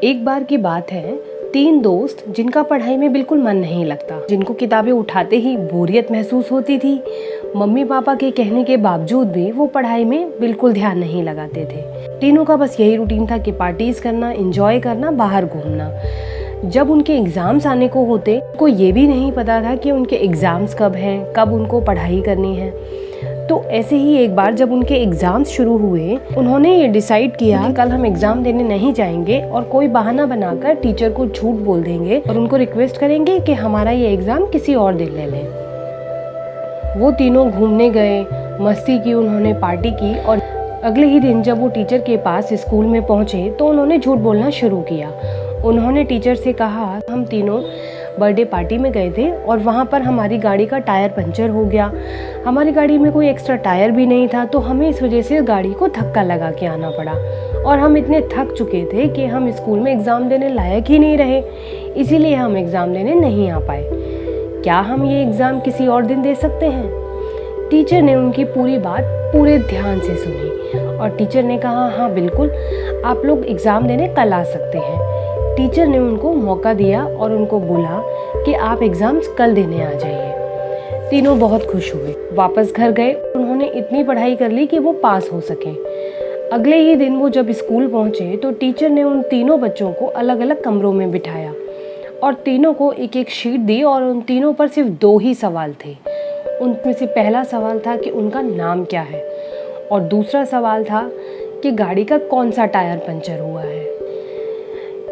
एक बार की बात है, 3 दोस्त जिनका पढ़ाई में बिल्कुल मन नहीं लगता, जिनको किताबें उठाते ही बोरियत महसूस होती थी। मम्मी पापा के कहने के बावजूद भी वो पढ़ाई में बिल्कुल ध्यान नहीं लगाते थे। तीनों का बस यही रूटीन था कि पार्टीज करना, एंजॉय करना, बाहर घूमना। जब उनके एग्ज़ाम्स आने को होते, उनको ये भी नहीं पता था कि उनके एग्ज़ाम्स कब हैं, कब उनको पढ़ाई करनी है। तो ऐसे ही एक बार जब उनके एग्ज़ाम्स शुरू हुए, उन्होंने ये डिसाइड किया कि कल हम एग्ज़ाम देने नहीं जाएंगे और कोई बहाना बनाकर टीचर को झूठ बोल देंगे और उनको रिक्वेस्ट करेंगे कि हमारा ये एग्ज़ाम किसी और दिन ले लें। वो तीनों घूमने गए, मस्ती की, उन्होंने पार्टी की और अगले ही दिन जब वो टीचर के पास स्कूल में पहुँचे तो उन्होंने झूठ बोलना शुरू किया। उन्होंने टीचर से कहा, हम तीनों बर्थडे पार्टी में गए थे और वहाँ पर हमारी गाड़ी का टायर पंचर हो गया। हमारी गाड़ी में कोई एक्स्ट्रा टायर भी नहीं था, तो हमें इस वजह से गाड़ी को धक्का लगा के आना पड़ा और हम इतने थक चुके थे कि हम स्कूल में एग्ज़ाम देने लायक ही नहीं रहे, इसीलिए हम एग्ज़ाम देने नहीं आ पाए। क्या हम ये एग्ज़ाम किसी और दिन दे सकते हैं? टीचर ने उनकी पूरी बात पूरे ध्यान से सुनी और टीचर ने कहा, हाँ बिल्कुल, आप लोग एग्ज़ाम देने कल आ सकते हैं। टीचर ने उनको मौका दिया और उनको बोला कि आप एग्ज़ाम्स कल देने आ जाइए। तीनों बहुत खुश हुए, वापस घर गए। उन्होंने इतनी पढ़ाई कर ली कि वो पास हो सकें। अगले ही दिन वो जब स्कूल पहुँचे तो टीचर ने उन तीनों बच्चों को अलग अलग कमरों में बिठाया और तीनों को एक एक शीट दी और उन तीनों पर सिर्फ 2 ही सवाल थे। उनमें से पहला सवाल था कि उनका नाम क्या है और दूसरा सवाल था कि गाड़ी का कौन सा टायर पंचर हुआ है।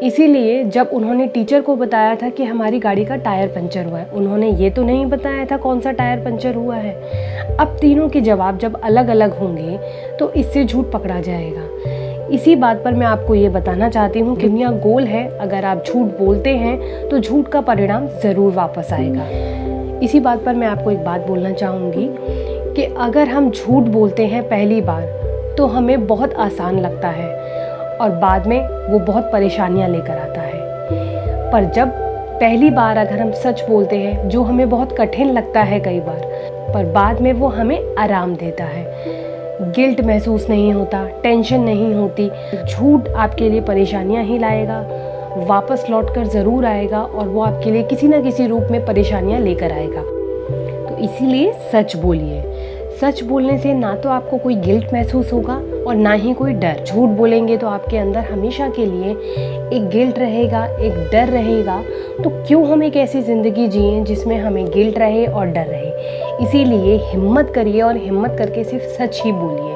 इसीलिए जब उन्होंने टीचर को बताया था कि हमारी गाड़ी का टायर पंचर हुआ है, उन्होंने ये तो नहीं बताया था कौन सा टायर पंचर हुआ है। अब तीनों के जवाब जब अलग अलग होंगे तो इससे झूठ पकड़ा जाएगा। इसी बात पर मैं आपको ये बताना चाहती हूँ कि दुनिया गोल है, अगर आप झूठ बोलते हैं तो झूठ का परिणाम ज़रूर वापस आएगा। इसी बात पर मैं आपको एक बात बोलना चाहूँगी कि अगर हम झूठ बोलते हैं पहली बार तो हमें बहुत आसान लगता है और बाद में वो बहुत परेशानियां लेकर आता है। पर जब पहली बार अगर हम सच बोलते हैं, जो हमें बहुत कठिन लगता है कई बार, पर बाद में वो हमें आराम देता है। गिल्ट महसूस नहीं होता, टेंशन नहीं होती। झूठ आपके लिए परेशानियां ही लाएगा, वापस लौटकर ज़रूर आएगा और वो आपके लिए किसी न किसी रूप में परेशानियां लेकर आएगा। तो इसीलिए सच बोलिए। सच बोलने से ना तो आपको कोई गिल्ट महसूस होगा और ना ही कोई डर। झूठ बोलेंगे तो आपके अंदर हमेशा के लिए एक गिल्ट रहेगा, एक डर रहेगा। तो क्यों हम एक ऐसी ज़िंदगी जिएं जिसमें हमें गिल्ट रहे और डर रहे। इसीलिए हिम्मत करिए और हिम्मत करके सिर्फ सच ही बोलिए।